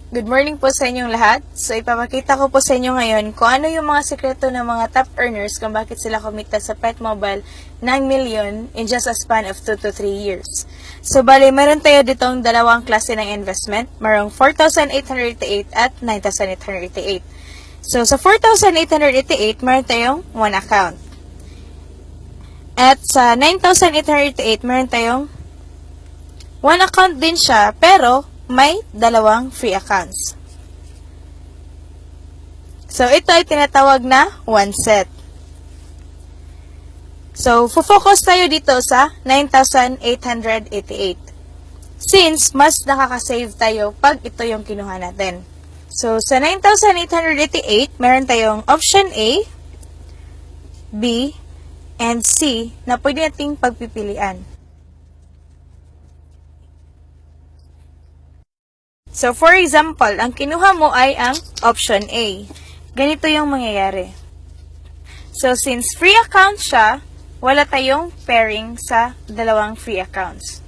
Good morning po sa inyong lahat. So, ipapakita ko po sa inyo ngayon kung ano yung mga sekreto ng mga top earners kung bakit sila kumita sa Pet Mobile ng million in just a span of 2 to 3 years. So, bali, meron tayo ditong dalawang klase ng investment. Merong 4,888 at 9,888. So, sa 4,888, meron tayong one account. At sa 9,888, meron tayong one account din siya, pero may dalawang free accounts. So, ito ay tinatawag na one set. So, focus tayo dito sa 9,888. Since, mas nakaka-save tayo pag ito yung kinuha natin. So, sa 9,888, meron tayong option A, B, and C na pwede nating pagpipilian. So, for example, ang kinuha mo ay ang option A. Ganito yung mangyayari. So, since free account siya, wala tayong pairing sa dalawang free accounts.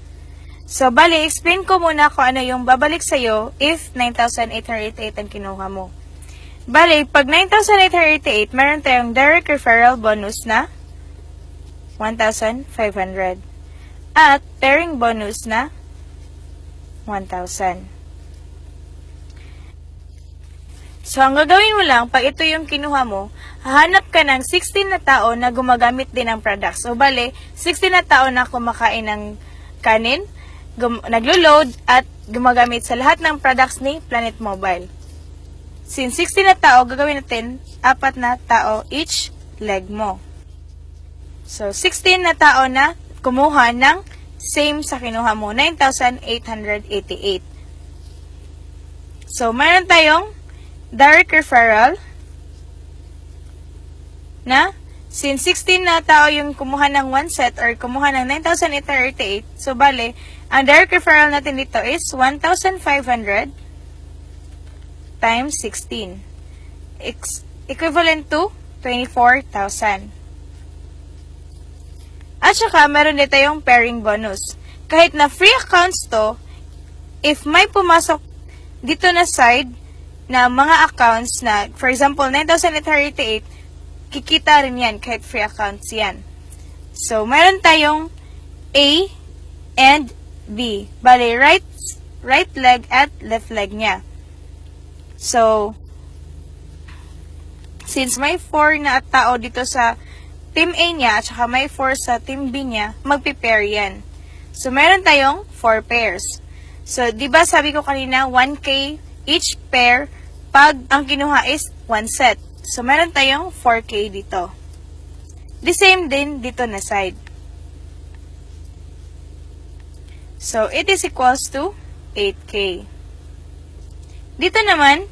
So, bali, explain ko muna kung ano yung babalik sa'yo if 9,888 ang kinuha mo. Bali, pag 9,888, meron tayong direct referral bonus na 1,500. At pairing bonus na 1,000. So, ang gagawin mo lang, pag ito yung kinuha mo, hahanap ka ng 16 na tao na gumagamit din ng products. So, bale, 16 na tao na kumakain ng kanin, naglo-load, at gumagamit sa lahat ng products ni Planet Mobile. Since 16 na tao, gagawin natin 4 na tao each leg mo. So, 16 na tao na kumuha ng same sa kinuha mo, 9,888. So, mayroon tayong direct referral na since 16 na tao yung kumuha ng one set or kumuha ng 9,888, so bale, ang direct referral natin dito is 1,500 times 16. Equivalent to 24,000. At saka, meron din tayong pairing bonus. Kahit na free accounts to, if may pumasok dito na side na mga accounts na, for example, 9,888, kikita rin yan kahit free accounts yan. So, meron tayong A and B. Bale, right leg at left leg niya. So, since may 4 na tao dito sa Team A niya at saka may 4 sa Team B niya, magpipair yan. So, meron tayong 4 pairs. So, di ba sabi ko kanina, 1K each pair pag ang kinuha is one set. So, meron tayong 4K dito. The same din dito na side. So, it is equals to 8K. Dito naman,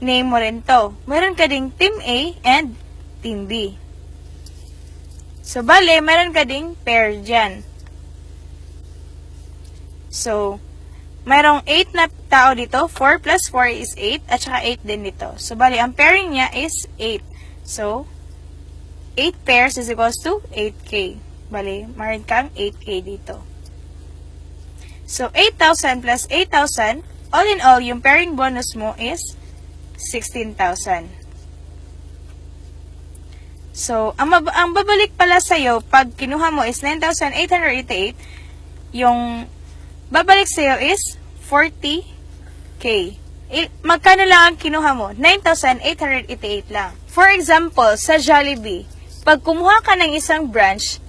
name mo rin to. Meron ka ding Team A and Team B. So, bale, meron ka ding pair dyan. So, mayroong 8 na tao dito. 4 plus 4 is 8. At saka 8 din dito. So, bali, ang pairing niya is 8. So, 8 pairs is equals to 8K. Bali, mayroon kang 8K dito. So, 8,000 plus 8,000. All in all, yung pairing bonus mo is 16,000. So, ang babalik pala sa'yo, pag kinuha mo is 9,888, yung babalik sa'yo is 40K. Magkano lang ang kinuha mo? 9,888 lang. For example, sa Jollibee, pag kumuha ka ng isang branch,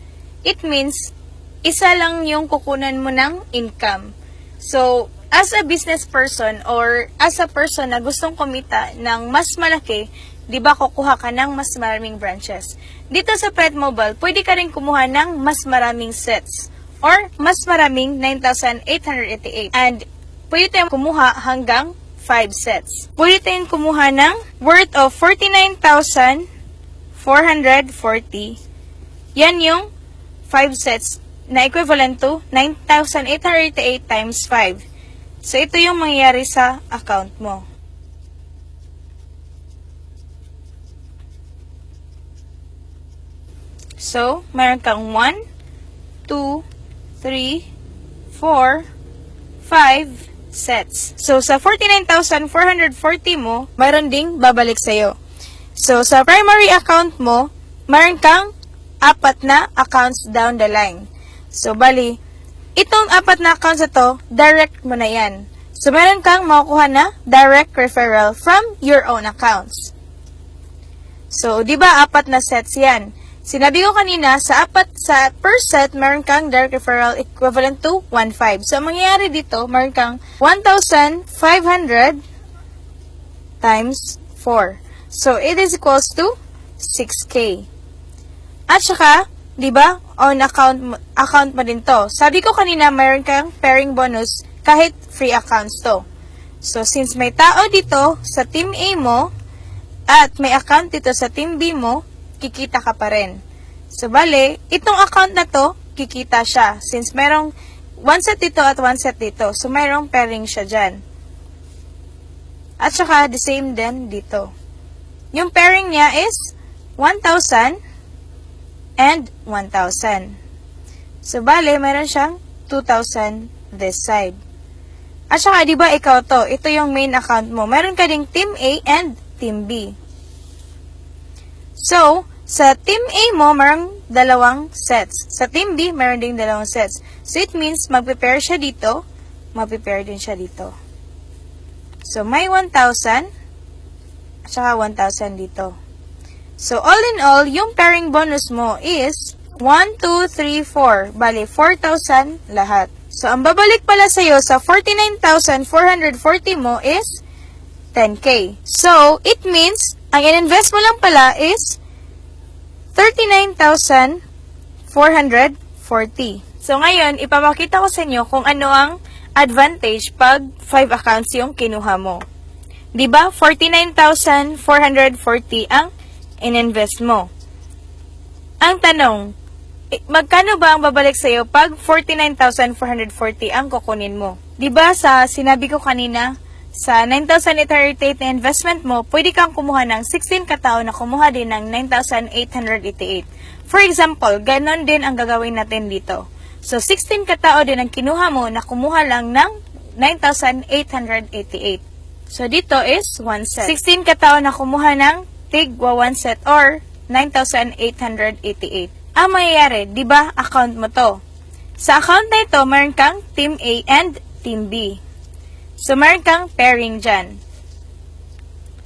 it means, isa lang yung kukunan mo ng income. So, as a business person or as a person na gustong kumita ng mas malaki, di ba kukuha ka ng mas maraming branches. Dito sa Pet Mobile, pwede ka rin kumuha ng mas maraming sets or mas maraming 9,888. And pwede tayong kumuha hanggang 5 sets. Pwede tayong kumuha ng worth of 49,440. Yan yung 5 sets na equivalent to 9,888 times 5. So, ito yung mangyayari sa account mo. So, meron kang 1, 2, 3, 4, 5, sets. So, sa 49,440 mo, mayroon ding babalik sa'yo. So, sa primary account mo, mayroon kang 4 na accounts down the line. So, bali, itong 4 na accounts na to, direct mo na yan. So, meron kang makukuha na direct referral from your own accounts. So, di ba 4 na sets yan? Sinabi ko kanina, sa per set, meron kang direct referral equivalent to 1.5. So, ang mangyayari dito, meron kang 1,500 times 4. So, it is equals to 6K. At saka, di ba, on account mo din to. Sabi ko kanina, meron kang pairing bonus kahit free accounts to. So, since may tao dito sa Team A mo, at may account dito sa Team B mo, kikita ka pa rin. So, bale, itong account na to, kikita siya. Since merong 1 set dito at 1 set dito. So, merong pairing siya dyan. At saka, the same din dito. Yung pairing niya is 1,000 and 1,000. So, bale, meron siyang 2,000 this side. At saka, di ba ikaw to? Ito yung main account mo. Meron ka ding Team A and Team B. So, sa Team A mo, mayroong 2 sets. Sa Team B, mayroon ding 2 sets. So, it means, magpe-pair siya dito, magpe-pair din siya dito. So, may 1,000, at saka 1,000 dito. So, all in all, yung pairing bonus mo is 1, 2, 3, 4. Bali, 4,000 lahat. So, ang babalik pala sa'yo sa 49,440 mo is 10K. So, it means, ang in-invest mo lang pala is 39,440. So, ngayon, ipapakita ko sa inyo kung ano ang advantage pag 5 accounts yung kinuha mo. Diba? 49,440 ang in-invest mo. Ang tanong, magkano ba ang babalik sa'yo pag 49,440 ang kukunin mo? Diba sa sinabi ko kanina, sa 9,888 na investment mo, pwede kang kumuha ng 16 katao na kumuha din ng 9,888. For example, ganon din ang gagawin natin dito. So, 16 katao din ang kinuha mo na kumuha lang ng 9,888. So, dito is 1 set. 16 katao na kumuha ng tigwa 1 set or 9,888. Ang mangyayari, di ba, account mo to? Sa account na ito, meron kang Team A and Team B. So, meron kang pairing dyan.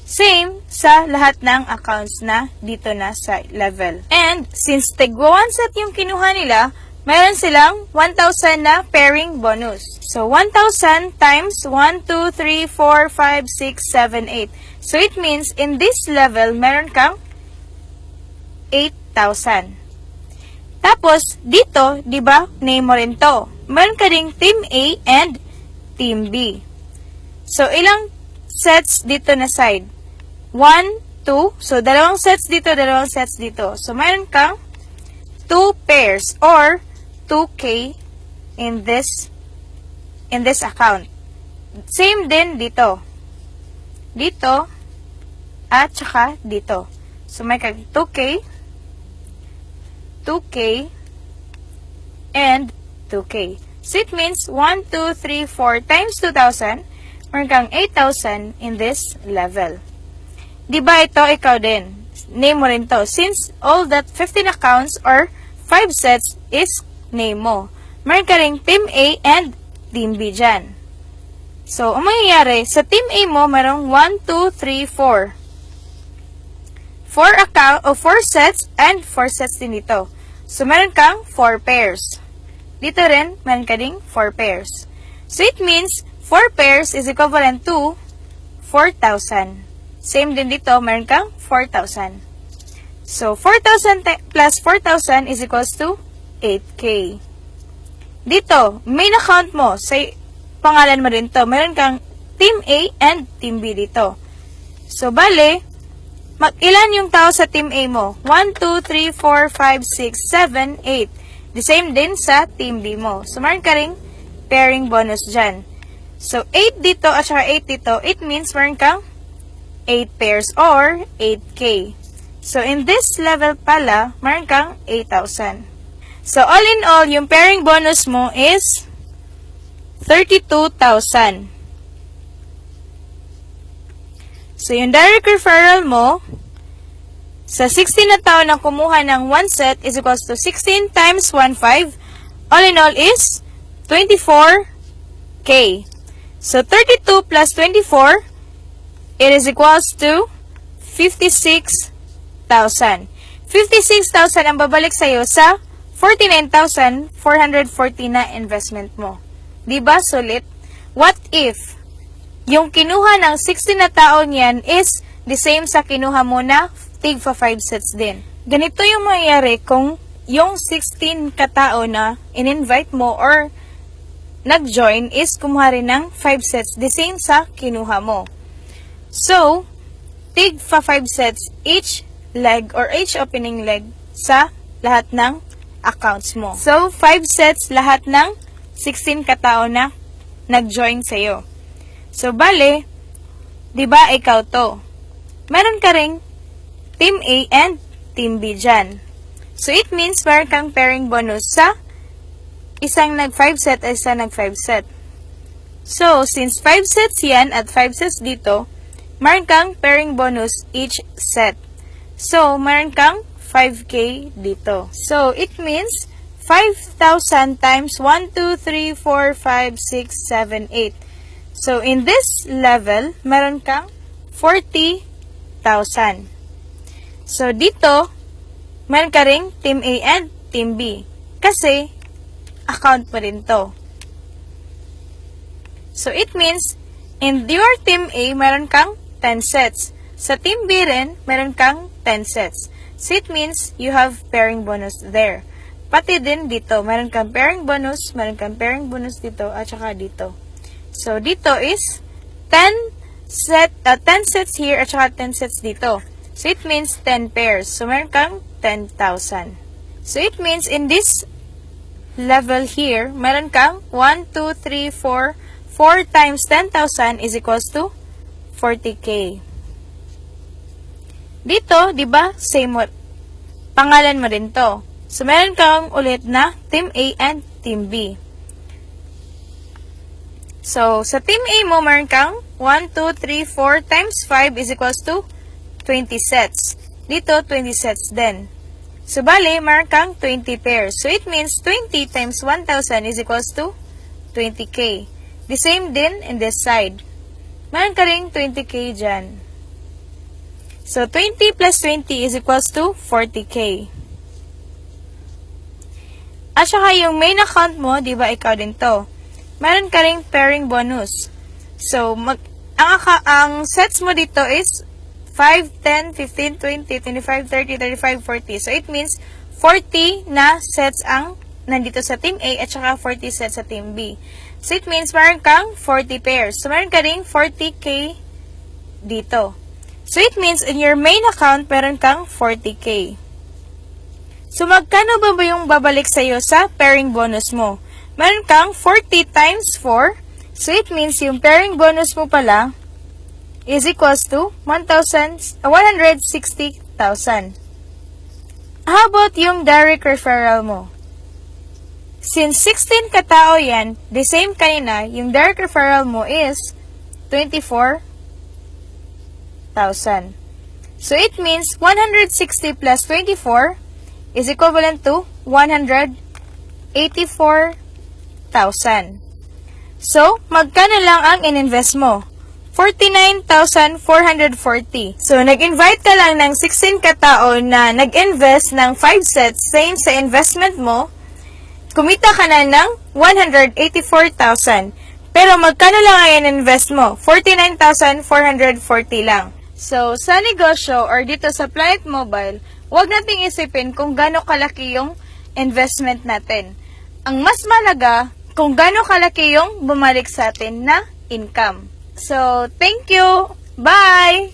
Same sa lahat ng accounts na dito na sa level. And, since tigwa 1 set yung kinuha nila, meron silang 1,000 na pairing bonus. So, 1,000 times 1, 2, 3, 4, 5, 6, 7, 8. So, it means, in this level, meron kang 8,000. Tapos, dito, di ba, name mo rin to. Meron ka ding Team A and Team B. So, ilang sets dito na side? 1, 2. So, 2 sets dito, 2 sets dito. So, mayroon kang 2 pairs or 2K in this account. Same din dito. Dito at saka dito. So, may kag 2K, 2K, and 2K. So, it means 1, 2, 3, 4 times 2,000. Meron kang 8,000 in this level. Diba ito, ikaw din? Name mo rin to. Since all that 15 accounts or 5 sets is name mo. Meron ka rin Team A and Team B dyan. So, ang mangyayari, sa Team A mo, merong 1, 2, 3, 4. 4 sets and 4 sets din dito. So, meron kang 4 pairs. Dito rin, meron ka ding 4 pairs. So, it means 4 pairs is equivalent to 4,000. Same din dito, meron kang 4,000. So, 4,000 plus 4,000 is equals to 8K. Dito, main account mo, sa pangalan mo rin to, meron kang Team A and Team B dito. So, bale, ilan yung tao sa Team A mo? 1, 2, 3, 4, 5, 6, 7, 8. The same din sa Team B mo. So, meron ka ring pairing bonus dyan. So, 8 dito at saka 8 dito, it means meron kang 8 pairs or 8K. So, in this level pala, meron kang 8,000. So, all in all, yung pairing bonus mo is 32,000. So, yung direct referral mo, sa 16 na tao na kumuha ng 1 set is equals to 16 times 1.5. All in all is 24K. So, 32 plus 24, it is equals to 56,000. 56,000 ang babalik sa'yo sa 49,440 na investment mo. Diba, sulit? What if yung kinuha ng 16 na tao niyan is the same sa kinuha mo na tig fa 5 sets din? Ganito yung mangyayari kung yung 16 katao na in-invite mo or nag-join is kumuha rin ng 5 sets, the same sa kinuha mo. So, tig fa 5 sets each leg or each opening leg sa lahat ng accounts mo. So, 5 sets lahat ng 16 katao na nag-join sa'yo. So, bale, di ba ikaw to? Meron ka ring Team A and Team B dyan. So, it means meron kang pairing bonus sa isang nag-5 set at isang nag-5 set. So, since 5 sets yan at 5 sets dito, meron kang pairing bonus each set. So, meron kang 5K dito. So, it means 5,000 times 1, 2, 3, 4, 5, 6, 7, 8. So, in this level, meron kang 40,000. So, dito, meron ka ring Team A and Team B. Kasi, account mo rin to. So, it means, in your Team A, meron kang 10 sets. Sa Team B rin, meron kang 10 sets. So, it means, you have pairing bonus there. Pati din dito, meron kang pairing bonus dito, at saka dito. So, dito is 10 sets here, at saka 10 sets dito. So, it means 10 pairs. So, meron kang 10,000. So, it means in this level here, meron kang 1, 2, 3, 4. 4 times 10,000 is equals to 40K. Dito, di ba, same pangalan mo rin to. So, meron kang ulit na Team A and Team B. So, sa Team A mo, meron kang 1, 2, 3, 4 times 5 is equals to 20 sets. Dito, 20 sets din. So, bali, meron kang 20 pairs. So, it means 20 times 1,000 is equals to 20K. The same din in this side. Meron ka ring 20K dyan. So, 20 plus 20 is equals to 40K. At saka yung main account mo, di ba ikaw din to? Meron ka ring pairing bonus. So, ang sets mo dito is 5, 10, 15, 20, 25, 30, 35, 40. So, it means 40 na sets ang nandito sa Team A at saka 40 sets sa Team B. So, it means meron kang 40 pairs. So, meron ka ring 40K dito. So, it means in your main account, meron kang 40K. So, magkano ba yung babalik sa'yo sa pairing bonus mo? Meron kang 40 times 4. So, it means yung pairing bonus mo pala is equals to 160,000. How about yung direct referral mo? Since 16 katao yan, the same kanina, yung direct referral mo is 24,000. So, it means 160 plus 24 is equivalent to 184,000. So, magkano lang ang in-invest mo? 49,440. So, nag-invite ka lang ng 16 katao na nag-invest ng 5 sets, same sa investment mo, kumita ka na ng 184,000. Pero magkano lang ang in-invest mo? 49,440 lang. So, sa negosyo or dito sa Planet Mobile, huwag nating isipin kung gaano kalaki yung investment natin. Ang mas malaga, kung gaano kalaki yung bumalik sa atin na income. So, thank you! Bye!